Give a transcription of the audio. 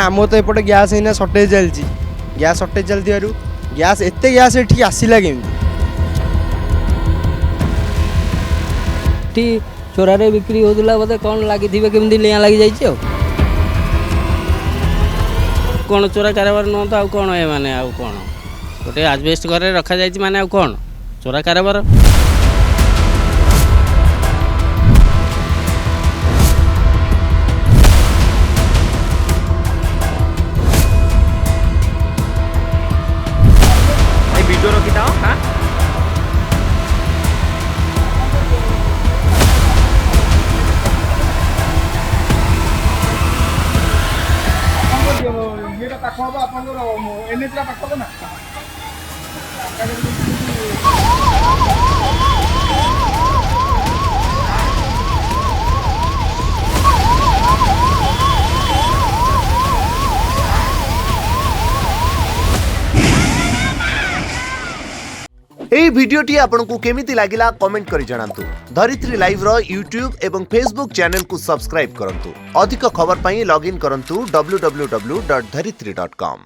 आम तो एपटे गैस ही सर्टेज चलती गैस सर्टेज चलती गैस एत गैस ये आसला केमी चोरारे बिक्री होता बोधे कौन लगी केमी लिया लगी जाइए कौन चोरा कारोबार नुह तो आउ कौन ए माने आउ कौन गोटे आजबेस्ट घरे रखा जाइए माने आउ कौन चोरा कारोबार। वीडियो रखिता हाँ पाख हम आप एन एच पाख ना এই ভিডিওটি आपनको केमिति लागिला कमेंट करि जणांतु। धरित्री लाइव रो यूट्यूब एवं फेसबुक चैनल को सब्सक्राइब करंतु। अधिक खबर पई लॉगिन करंतु www.dharitri.com।